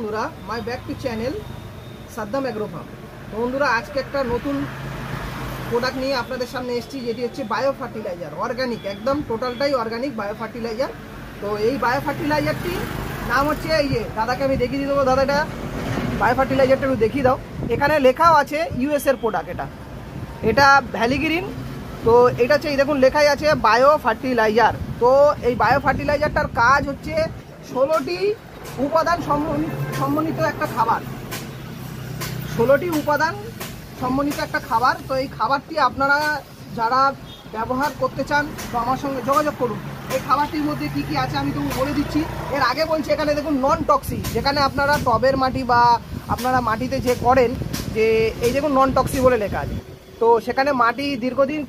বন্ধুরা, মাই back to channel Saddam agro farm. তো বন্ধুরা, আজকে একটা নতুন প্রোডাক্ট নিয়ে আপনাদের সামনে এসেছি, যেটি হচ্ছে বায়ো ফার্টিলাইজার, অর্গানিক, একদম টোটালটাই অর্গানিক বায়ো ফার্টিলাইজার। তো এই বায়ো ফার্টিলাইজারটি নাম হচ্ছে, এই যে দাদাকে আমি দেখিয়ে দিয়ে দেবো, দাদাটা বায়ো ফার্টিলাইজারটা একটু দেখিয়ে দাও। এখানে লেখাও আছে ইউএসের প্রোডাক্ট, এটা ভ্যালি গ্রিন। তো এটা হচ্ছে, এই দেখুন লেখাই আছে বায়ো ফার্টিলাইজার। তো এই বায়ো ফার্টিলাইজারটার কাজ হচ্ছে 16টি উপাদান সমন্বিত একটা খাবার, 16টি উপাদান সমন্বিত একটা খাবার। তো এই খাবারটি আপনারা যারা ব্যবহার করতে চান তো আমার সঙ্গে যোগাযোগ করুন। এই খাবারটির মধ্যে কি কি আছে আমি তুমি বলে দিচ্ছি। এর আগে বলছি, এখানে দেখুন নন টক্সিক, যেখানে আপনারা টবের মাটি বা আপনারা মাটিতে যে করেন, যে এই দেখুন নন টক্সিক বলে লেখা আছে। তো সেখানে মাটি দীর্ঘদিন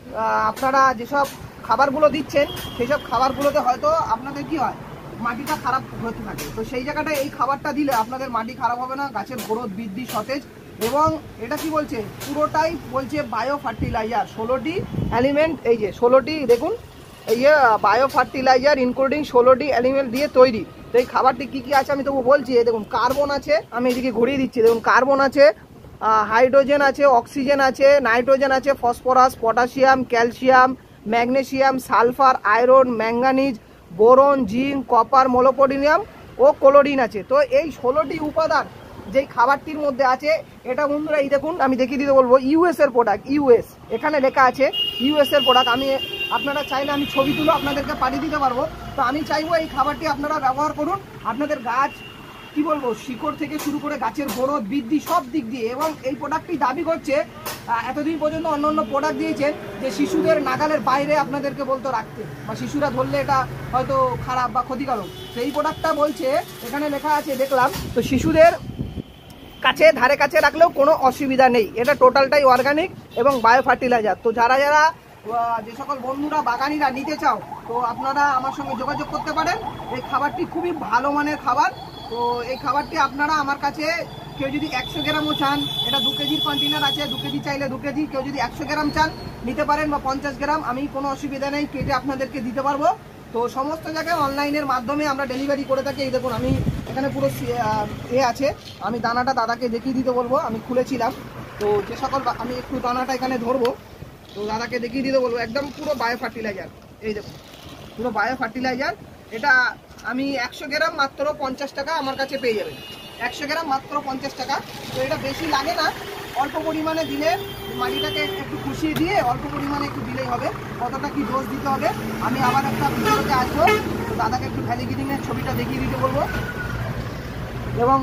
আপনারা যেসব খাবারগুলো দিচ্ছেন, সেই সব খাবারগুলোতে হয়তো আপনাদের কি হয়, মাটিটা খারাপ হতে থাকে। তো সেই জায়গাটায় এই খাবারটা দিলে আপনাদের মাটি খারাপ হবে না, গাছের গ্রোথ বৃদ্ধি সতেজ। এবং এটা কি বলছে, পুরোটাই বলছে বায়ো ফার্টিলাইজার, 16টি এলিমেন্ট, এই যে 16টি দেখুন, এই যে বায়ো ফার্টিলাইজার ইনক্লুডিং 16টি এলিমেন্ট দিয়ে তৈরি। তো এই খাবারটি কী কী আছে আমি তবু বলছি। দেখুন কার্বন আছে, আমি এদিকে ঘুরিয়ে দিচ্ছি, দেখুন কার্বন আছে, হাইড্রোজেন আছে, অক্সিজেন আছে, নাইট্রোজেন আছে, phosphorus, potassium, calcium, magnesium, sulphur, iron, manganese, boron, zinc, copper, মোনোপোটেনিয়াম ও ক্লোরিন আছে। তো এই 16টি উপাদান যেই খাবারটির মধ্যে আছে, এটা বন্ধুরা এই দেখুন, আমি দেখিয়ে দিতে বলবো ইউএস এর প্রোডাক্ট, ইউএস এখানে লেখা আছে ইউএস এর প্রোডাক্ট। আমি আপনারা চাইলে আমি ছবি তুলে আপনাদেরকে পাঠিয়ে দিতে পারবো। তো আমি চাইবো এই খাবারটি আপনারা ব্যবহার করুন, আপনাদের গাছ কি বলবো, শিকড় থেকে শুরু করে গাছের গ্রোথ বৃদ্ধি সব দিক দিয়ে। এবং এই প্রোডাক্টটি দাবি করছে, এতদিন পর্যন্ত অন্য অন্য প্রোডাক্ট দিয়েছেন যে শিশুদের নাগালের বাইরে আপনাদেরকে বলতো রাখতে, বা শিশুরা ধরলে এটা হয়তো খারাপ বা ক্ষতিকারক। সেই প্রোডাক্টটা বলছে, এখানে লেখা আছে দেখলাম, তো শিশুদের কাছে ধারে কাছে রাখলেও কোনো অসুবিধা নেই। এটা টোটালটাই অর্গানিক এবং বায়ো ফার্টিলাইজার। তো যারা যারা যে সকল বন্ধুরা বাগানিরা নিতে চাও, তো আপনারা আমার সঙ্গে যোগাযোগ করতে পারেন। এই খাবারটি খুবই ভালো মানের খাবার। তো এই খাবারটি আপনারা আমার কাছে, কেউ যদি 100 গ্রামও চান, এটা 2 কেজির কন্টেনার আছে, 2 কেজি চাইলে 2 কেজি, কেউ যদি 100 গ্রাম চান নিতে পারেন, বা 50 গ্রাম, আমি কোনো অসুবিধা নেই, কেটে আপনাদেরকে দিতে পারবো। তো সমস্ত জায়গায় অনলাইনের মাধ্যমে আমরা ডেলিভারি করে থাকি। এই দেখুন, আমি এখানে পুরো আছে, আমি দানাটা দাদাকে দেখিয়ে দিতে বলবো, আমি খুলেছিলাম। তো যে সকল, আমি একটু দানাটা এখানে ধরবো, তো দাদাকে দেখিয়ে দিতে বলবো, একদম পুরো বায়ো ফার্টিলাইজার। এই দেখুন পুরো বায়ো ফার্টিলাইজার। এটা আমি 100 গ্রাম মাত্র 50 টাকা আমার কাছে পেয়ে যাবেন, 100 গ্রাম মাত্র 50 টাকা। তো এটা বেশি লাগে না, অল্প পরিমাণে দিলে, মাটিটাকে একটু খুশিয়ে দিয়ে অল্প পরিমাণে একটু দিলেই হবে। কতটা কি ডোজ দিতে হবে আমি আবার একটা ভিডিওতে আসবো, তো দাদাকে একটু ভ্যালি গ্রিনের ছবিটা দেখিয়ে দিতে বলবো। এবং